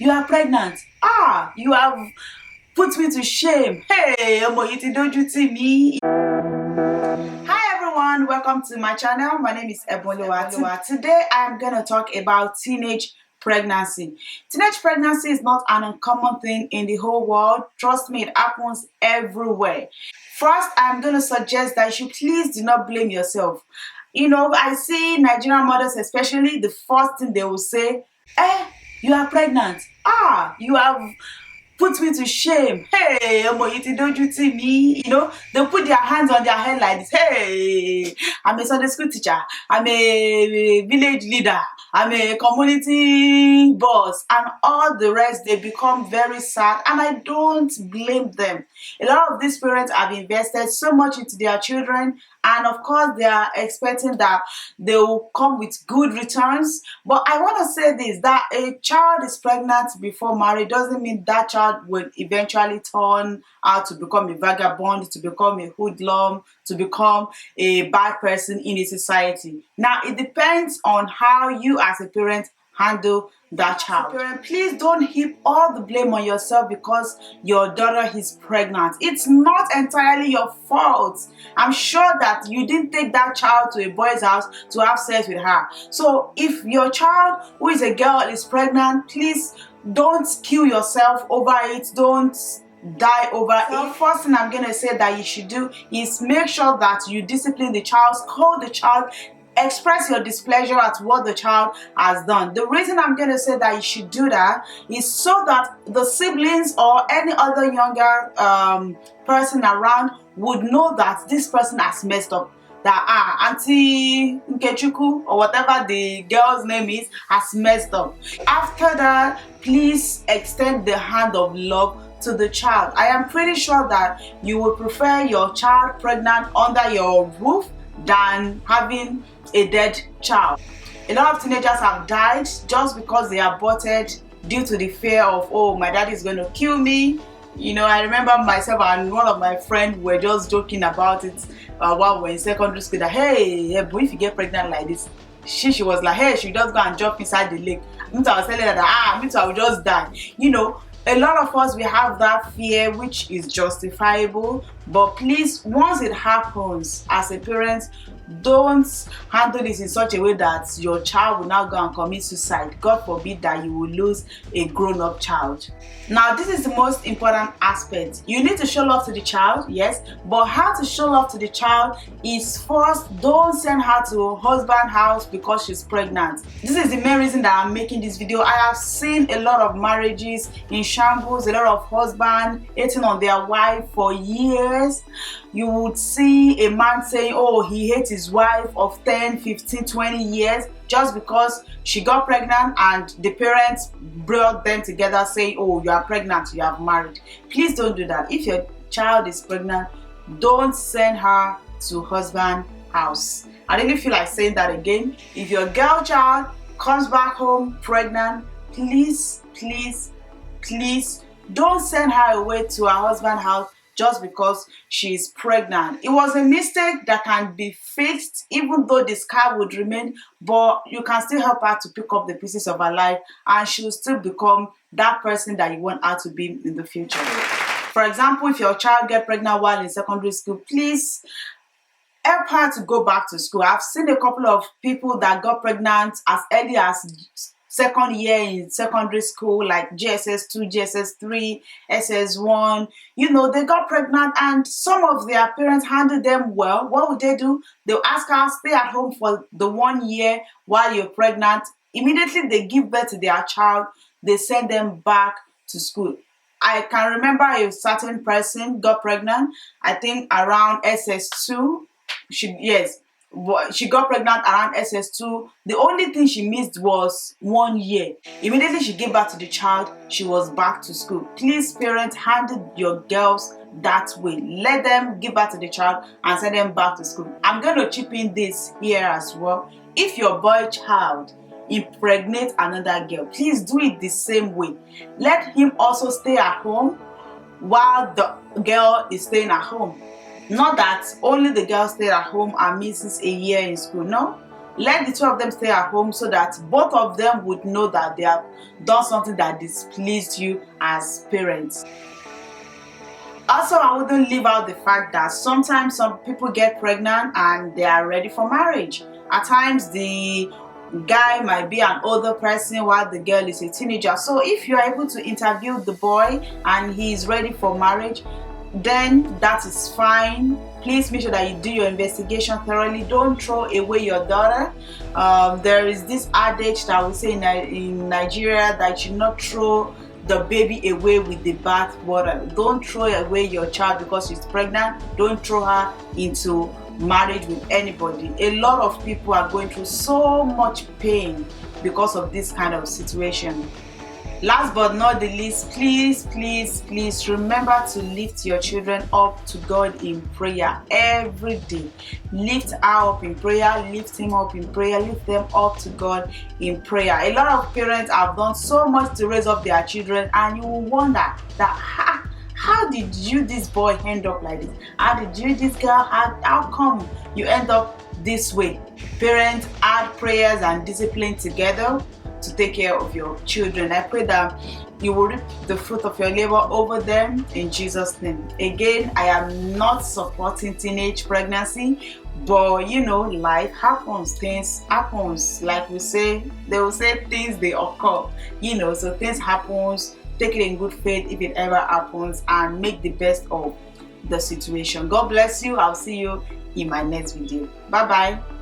you are pregnant. Ah, you have put me to shame. Hey, don't you see me? Hi everyone, welcome to my channel. My name is Ebonlewa. Today I'm gonna talk about teenage pregnancy. Teenage pregnancy is not an uncommon thing in the whole world. Trust me, it happens everywhere. First, I'm gonna suggest that you please do not blame yourself. You know, I see Nigerian mothers, especially, the first thing they will say, you are pregnant. Ah, you have put me to shame. Hey, don't you see me? You know, they put their hands on their head like this. Hey, I'm a Sunday school teacher. I'm a village leader. I'm a community boss. And all the rest, they become very sad. And I don't blame them. A lot of these parents have invested so much into their children. And of course, they are expecting that they will come with good returns. But I want to say this, that a child is pregnant before marriage doesn't mean that child will eventually turn out to become a vagabond, to become a hoodlum, to become a bad person in a society. Now, it depends on how you as a parent handle that child. Please don't heap all the blame on yourself because your daughter is pregnant. It's not entirely your fault. I'm sure that you didn't take that child to a boy's house to have sex with her. So if your child, who is a girl, is pregnant, please don't kill yourself over it. Don't die over it. The first thing I'm gonna say that you should do is make sure that you discipline the child, scold the child, express your displeasure at what the child has done. The reason I'm going to say that you should do that is so that the siblings or any other younger person around would know that this person has messed up. That Auntie Nkechuku or whatever the girl's name is has messed up. After that, please extend the hand of love to the child. I am pretty sure that you would prefer your child pregnant under your roof than having a dead child. A lot of teenagers have died just because they aborted due to the fear of, oh, my dad is going to kill me. You know, I remember myself and one of my friends were just joking about it while we were in secondary school that, hey, boy, if you get pregnant like this, she was like, hey, she just go and jump inside the lake. Me too, I was telling her that, me too, I will just die. You know, a lot of us, we have that fear, which is justifiable, but please, once it happens, as a parent, don't handle this in such a way that your child will now go and commit suicide. God forbid that you will lose a grown-up child. Now, this is the most important aspect. You need to show love to the child, yes, but how to show love to the child is, first, don't send her to her husband's house because she's pregnant. This is the main reason that I'm making this video. I have seen a lot of marriages in shambles, a lot of husbands hating on their wife for years. You would see a man saying, oh, he hates his wife of 10, 15, 20 years just because she got pregnant and the parents brought them together saying, oh, you are pregnant, you have married. Please don't do that. If your child is pregnant, don't send her to husband's house. I really feel like saying that again. If your girl child comes back home pregnant, please, please, please don't send her away to her husband's house just because she's pregnant. It was a mistake that can be fixed, even though the scar would remain, but you can still help her to pick up the pieces of her life and she will still become that person that you want her to be in the future. For example, if your child gets pregnant while in secondary school, please help her to go back to school. I've seen a couple of people that got pregnant as early as second year in secondary school, like GSS2, GSS3, SS1. You know, they got pregnant and some of their parents handled them well. What would they do? They'll ask her, stay at home for the 1 year while you're pregnant. Immediately they give birth to their child, they send them back to school. I can remember a certain person got pregnant, I think around SS2. She got pregnant around SS2. The only thing she missed was 1 year. Immediately she gave birth to the child, she was back to school. Please, parents, handle your girls that way. Let them give birth to the child and send them back to school. I'm going to chip in this here as well. If your boy child impregnate another girl, please do it the same way. Let him also stay at home while the girl is staying at home. Not that only the girl stayed at home and misses a year in school. No, let the two of them stay at home so that both of them would know that they have done something that displeased you as parents. Also, I wouldn't leave out the fact that sometimes some people get pregnant and they are ready for marriage. At times, the guy might be an older person while the girl is a teenager. So if you are able to interview the boy and he is ready for marriage, then that is fine. Please make sure that you do your investigation thoroughly. Don't throw away your daughter. There is this adage that we say in Nigeria that you not throw the baby away with the bath water. Don't throw away your child because she's pregnant. Don't throw her into marriage with anybody. A lot of people are going through so much pain because of this kind of situation. Last but not the least, please remember to lift your children up to God in prayer every day. Lift her up in prayer, lift him up in prayer, lift them up to God in prayer. A lot of parents have done so much to raise up their children, and you will wonder that how did you, this boy, end up like this? How did you, this girl, how come you end up this way? Parents, add prayers and discipline together to take care of your children. I pray that you will reap the fruit of your labor over them in Jesus' name. Again, I am not supporting teenage pregnancy, but you know, life happens, things happens. Like we say, they will say things they occur. You know, so things happens. Take it in good faith if it ever happens, and make the best of the situation. God bless you. I'll see you in my next video. Bye bye.